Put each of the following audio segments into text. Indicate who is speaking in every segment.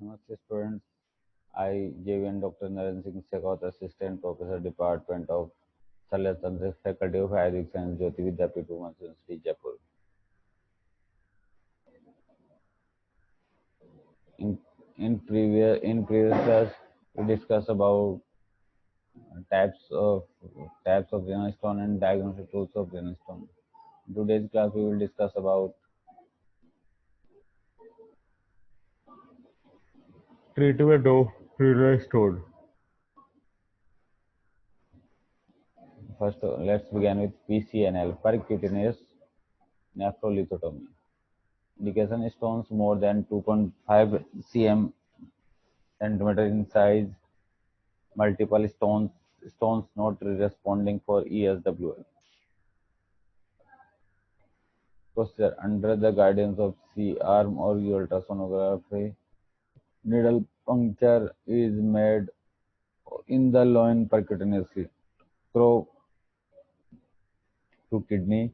Speaker 1: Namaste students. I, JVN Dr. Naren Singh Shekhawat, Assistant Professor, Department of Salat Tantra, Faculty of Ayurvedic Science, Jyoti Vidyapeeth Women's University, Jaipur. In in previous class, we discussed about types of types of renal stone and diagnostic tools of renal stone. In today's class, we will discuss about treatment of renal stone. First, let's begin with PCNL, percutaneous nephrolithotomy. Indication stones more than 2.5 cm centimeter in size, multiple stones not responding for ESWL. Procedure under the guidance of C-arm or ultrasonography. Needle puncture is made in the loin percutaneously through to kidney.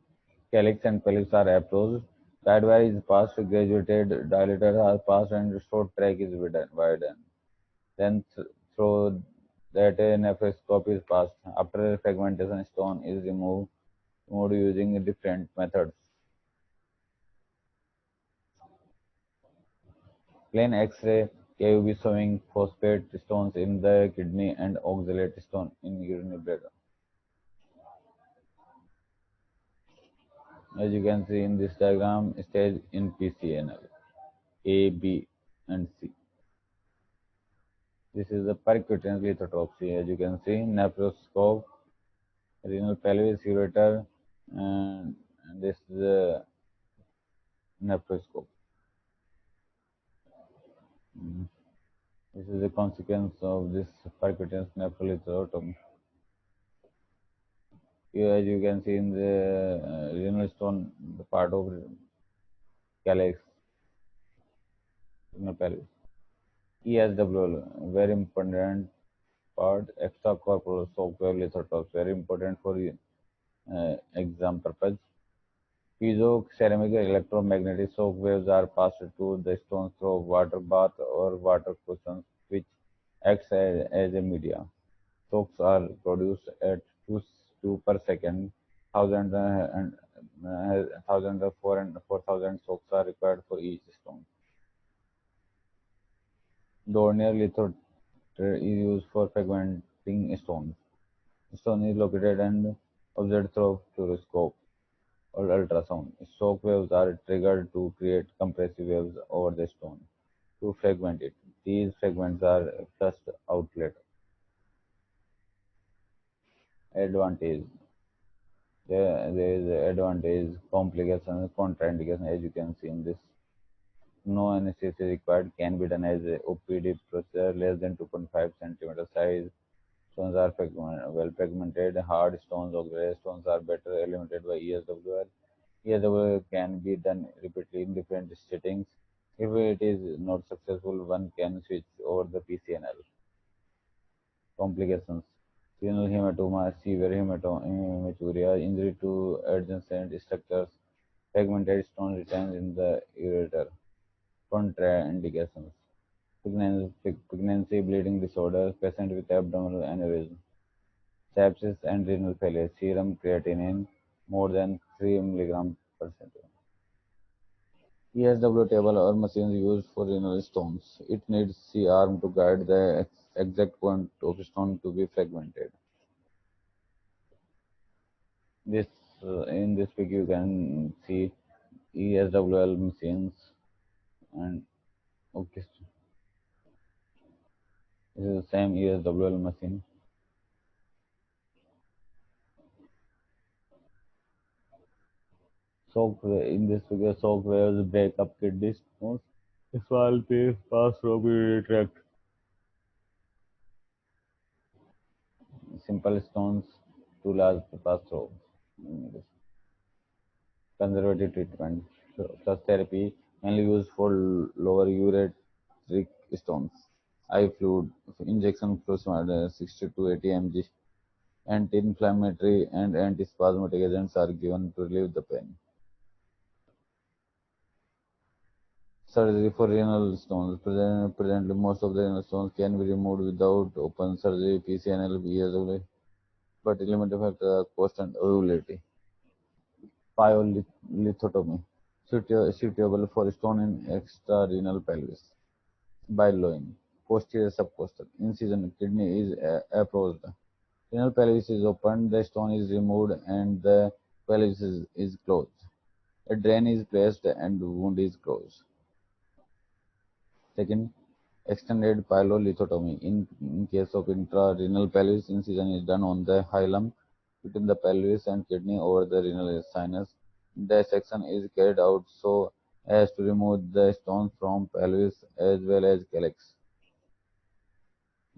Speaker 1: Calyx and pelvis are approached. Guidewire is passed, graduated dilator are passed, and short track is widened. Then through that a nephroscope is passed. After fragmentation, stone is removed using different methods. Plain X-ray KUV showing phosphate stones in the kidney and oxalate stone in urinary bladder. As you can see in this diagram, stage in PCNL A, B, and C. This is the percutaneous lithotripsy. As you can see, nephroscope, renal pelvis, ureter, and this is the nephroscope. Mm. This is a consequence of this percutaneous nephrolithotomy. Here, as you can see in the renal stone, the part of calyx, renal pelvis. ESWL, very important part, extracorporeal shock wave lithotripsy, very important for exam purpose. Piezo-ceramic electromagnetic shock waves are passed to the stones through water bath or water cushions, which acts as a media. Shocks are produced at 2 per second. Thousand thousand of 4,000 shocks are required for each stone. Dornier lithotripsy is used for fragmenting stones. Stone is located and observed through fluoroscope or ultrasound. Shock waves are triggered to create compressive waves over the stone to fragment it. These fragments are flushed out later. Advantage. There is advantage, complication, contraindication as you can see in this. No anesthesia required, can be done as a OPD procedure less than 2.5 centimeter size. Stones are well fragmented. Hard stones or gray stones are better eliminated by ESWL. ESWL can be done repeatedly in different settings. If it is not successful, one can switch over the PCNL. Complications: renal hematoma, severe hematuria, injury to adjacent structures, fragmented stone retains in the ureter. Contraindications: pregnancy, bleeding disorder, patient with abdominal aneurysm, sepsis and renal failure, serum creatinine more than 3 mg per centimeter. ESW table or machines used for renal stones. It needs C-arm to guide the exact point of stone to be fragmented. This in this pic you can see ESWL machines and okay, this is the same ESWL machine. In this figure, shock waves break up kidney stones. Small piece pass through biliary tract. Simple stones, too large to pass through. Mm, Conservative treatment. Flush therapy mainly used for lower ureteric stones. Eye fluid injection furosemide 60 to 80 mg. Anti-inflammatory and antispasmodic agents are given to relieve the pain. Surgery for renal stones. Presently, most of the renal stones can be removed without open surgery, PCNL, BSW, but limited factors are cost and availability. Pyolithotomy. Suitable for stone in extrarenal pelvis. Bile-loin. Posterior subcostal. Incision. Kidney is approached. Renal pelvis is opened, the stone is removed, and the pelvis is closed. A drain is placed and wound is closed. Second, extended pyelolithotomy. In case of intrarenal pelvis, incision is done on the hilum between the pelvis and kidney over the renal sinus. Dissection is carried out so as to remove the stones from pelvis as well as calyx.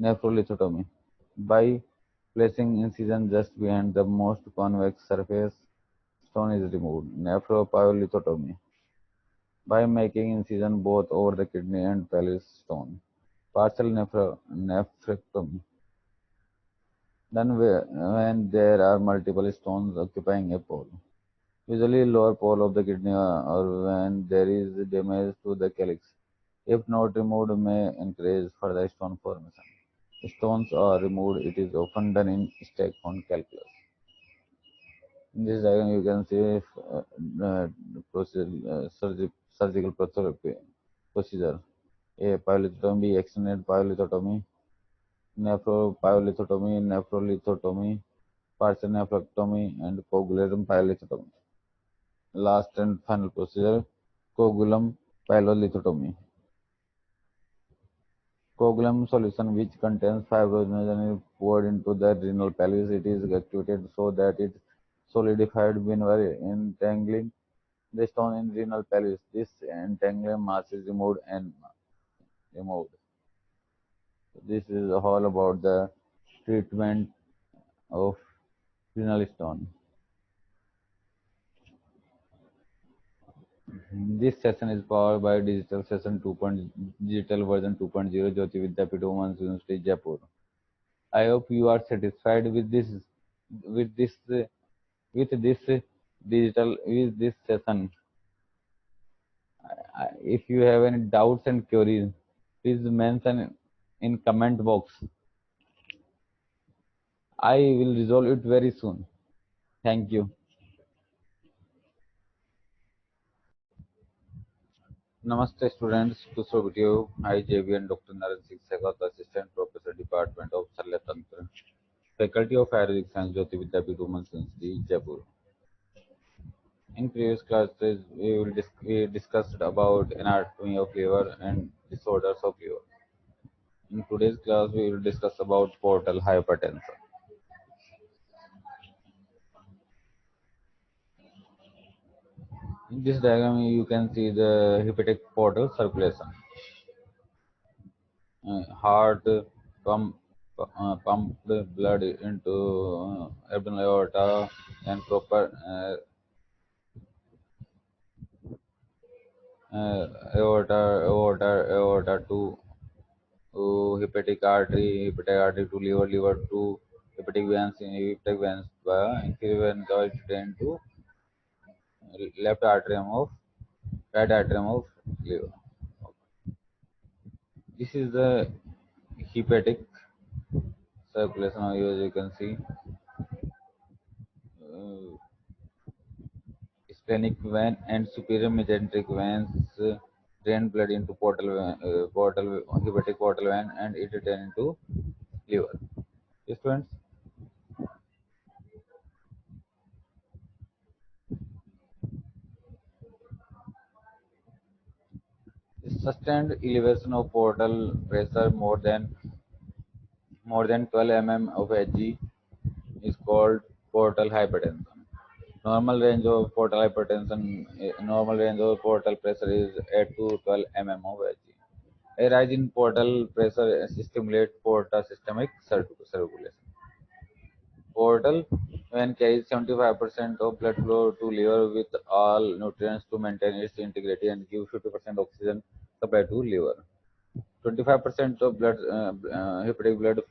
Speaker 1: Nephrolithotomy. By placing incision just behind the most convex surface, stone is removed. Nephropyolithotomy. By making incision both over the kidney and pelvis stone. Partial nephrectomy. Done when there are multiple stones occupying a pole, usually lower pole of the kidney or when there is damage to the calyx. If not removed, may encourage further stone formation. Stones are removed, it is often done in Staghorn calculus. In this diagram, you can see surgical procedure. A pyolithotomy, extended pyolithotomy, nephrolithotomy, partial nephrectomy, and coagulum pyolithotomy. Last and final procedure, coagulum pyolithotomy. Coagulum solution, which contains fibrinogen, is poured into the renal pelvis. It is activated so that it solidified whenever entangling the stone in renal pelvis. This entangling mass is removed. This is all about the treatment of renal stone. This session is powered by Digital version 2.0 Jyoti Vidyapeeth Women's University Jaipur. I hope you are satisfied with this with this with this session. If you have any doubts and queries, please mention in comment box. I will resolve it very soon. Thank you. Namaste students, Kusro video. I JV and Dr. Naren Singh Sehgal, Assistant Professor, Department of Shalya Tantra, Faculty of Ayurvedic Science, Jyoti Vidyapeeth Women's University, Jaipur. In previous classes, we discussed about anatomy of liver and disorders of liver. In today's class, we will discuss about portal hypertension. In this diagram, you can see the hepatic portal circulation. Heart pumped blood into abdominal aorta and proper aorta hepatic artery to liver, liver to hepatic veins by inferior vein cavity drain to left atrium of right atrium of liver. This is the hepatic circulation. As you can see, splenic vein and superior mesenteric veins drain blood into hepatic portal vein and it drain into liver. Yes, students. Sustained elevation of portal pressure more than 12 mm of Hg is called portal hypertension. Normal range of portal pressure is 8 to 12 mm of Hg. A rise in portal pressure stimulates portal systemic circulation. Portal vein carries 75% of blood flow to liver with all nutrients to maintain its integrity and give 50% oxygen supply to liver. 25% of hepatic blood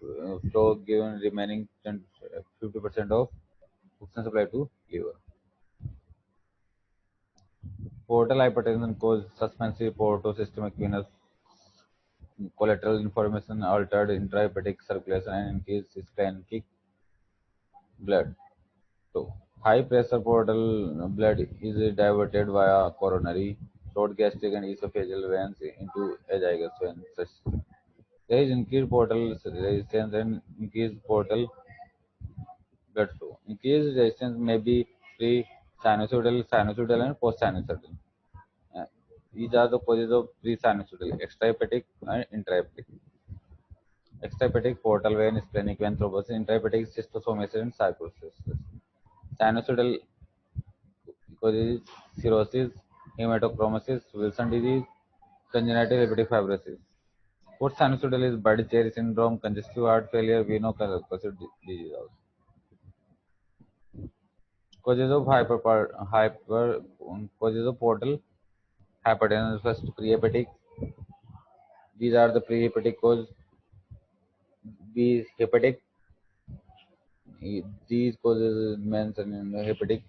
Speaker 1: flow given remaining 50% of oxygen supply to liver. Portal hypertension causes suspensive portosystemic venous collateral information, altered intrahepatic circulation, and increased splenic blood flow. High pressure portal blood is diverted via coronary, short gastric, and esophageal veins into azygous veins. There is increased portal resistance and increased portal blood flow. Increased resistance may be pre-sinusoidal, sinusoidal, and post-sinusoidal. Uh, these are the causes of pre-sinusoidal, extrahepatic and intrahepatic. Extrahepatic portal vein, splenic vein thrombosis, intrahepatic schistosomiasis and sarcoidosis. Sinusoidal causes cirrhosis, hematochromosis, Wilson disease, congenital hepatic fibrosis. Post-sinusoidal is Budd-Chiari syndrome, congestive heart failure, veno-occlusive disease also. Causes of causes of portal hypertension. First, prehepatic. These are the prehepatic cause. B hepatic. These causes mentioned in the hepatic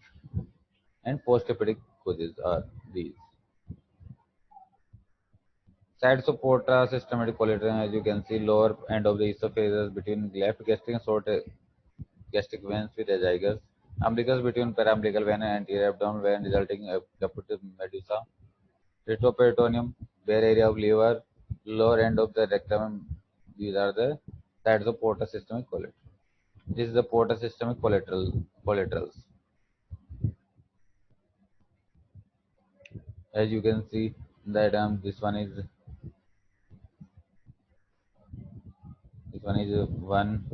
Speaker 1: and post-hepatic causes are these. Sides of porta systematic collateral, as you can see, lower end of the esophagus between left gastric and short gastric veins with azygos. Umbilicus between paraumbilical vein and anterior abdominal vein resulting in caput medusa. Retroperitoneum, bare area of liver, lower end of the rectum. These are the sides of porta systemic collateral. This is the porta systemic collaterals. As you can see in the diagram, this one is one,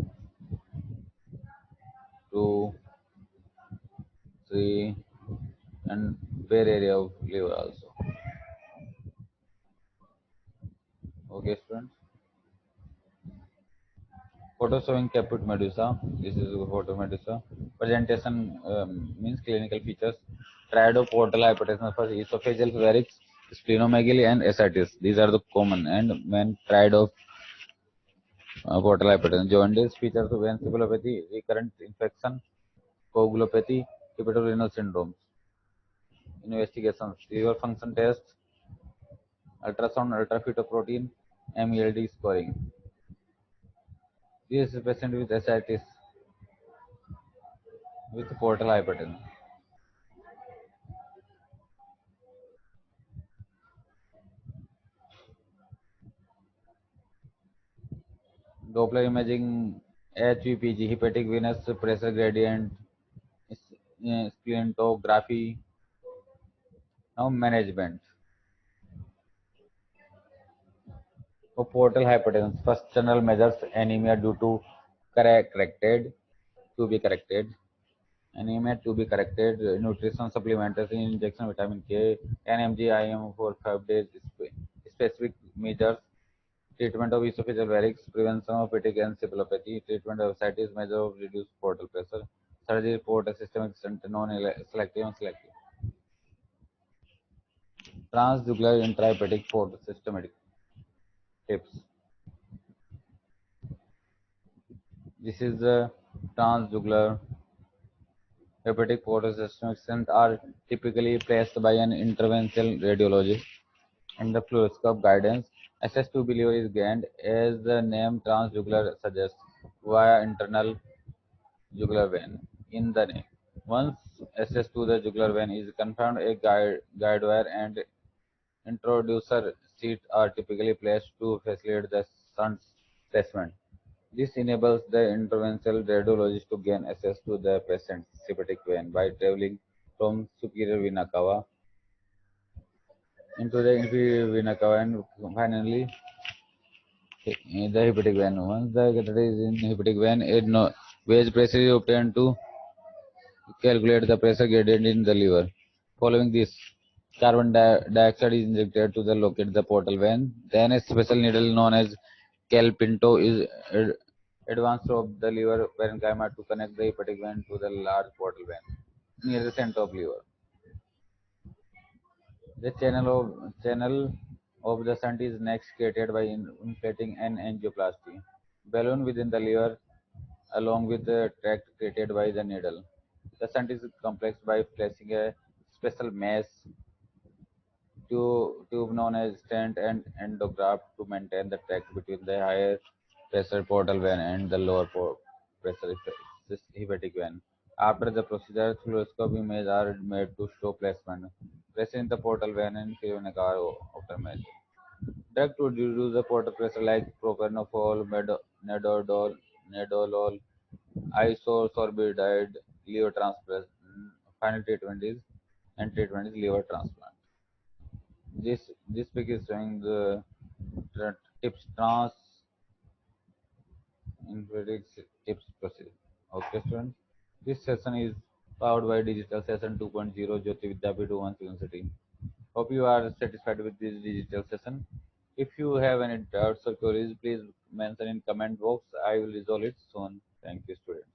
Speaker 1: two, three, and bare area of liver also. Okay, students. Photo showing caput medusa. This is a photo medusa. Presentation means clinical features. Triodoportal hypertension for esophageal varix, splenomegaly, and ascites. These are the common and main triodo portal hypertension. Jaundice features of encephalopathy, recurrent infection, coagulopathy, hepatorenal syndromes. Investigations: liver function test, ultrasound, ultrafetoprotein, MELD scoring. This is a patient with ascites with portal hypertension. Doppler imaging, HVPG, hepatic venous pressure gradient, splintography. Now management. For portal hypertension, first general measures anemia due to corrected to be corrected. Anemia to be corrected. Nutrition supplementation, injection vitamin K, 10 mg IM for 5 days. Specific measures. Treatment of esophageal varix, prevention of hepatic encephalopathy, treatment of ascites, measure of reduced portal pressure, surgery, port systemic non-selective and selective. Transjugular intrahepatic port systematic tips. This is the transjugular hepatic port systemic stents are typically placed by an interventional radiologist and the fluoroscope guidance. Access to biliary is gained, as the name transjugular suggests, via internal jugular vein in the neck. Once access to the jugular vein is confirmed, a guide wire and introducer seat are typically placed to facilitate the shunt placement. This enables the interventional radiologist to gain access to the patient's hepatic vein by traveling from superior vena cava into the inferior vena cava and finally the hepatic vein. Once the catheter is in hepatic vein, a gauge pressure is obtained to calculate the pressure gradient in the liver. Following this, carbon dioxide is injected to the locate the portal vein. Then a special needle known as calpinto is advanced of the liver parenchyma to connect the hepatic vein to the large portal vein near the center of liver. The channel of the shunt is next created by inflating an angioplasty balloon within the liver along with the tract created by the needle. The shunt is complexed by placing a special mesh tube known as stent and endograft to maintain the track between the higher pressure portal vein and the lower pressure hepatic vein. After the procedure, fluoroscopy images are made to show placement, pressure in the portal vein and phenolic are optimized. Drug to reduce the portal pressure like propanol, nadolol, nadolol, isosorbidide, liver transplant. Final treatment is liver transplant. This pic is showing the tips trans infrared tips procedure. Okay, students. This session is powered by Digital Session 2.0 Jyoti Vidyapeeth Open University. Hope you are satisfied with this digital session. If you have any doubts or queries, please mention in comment box. I will resolve it soon. Thank you, students.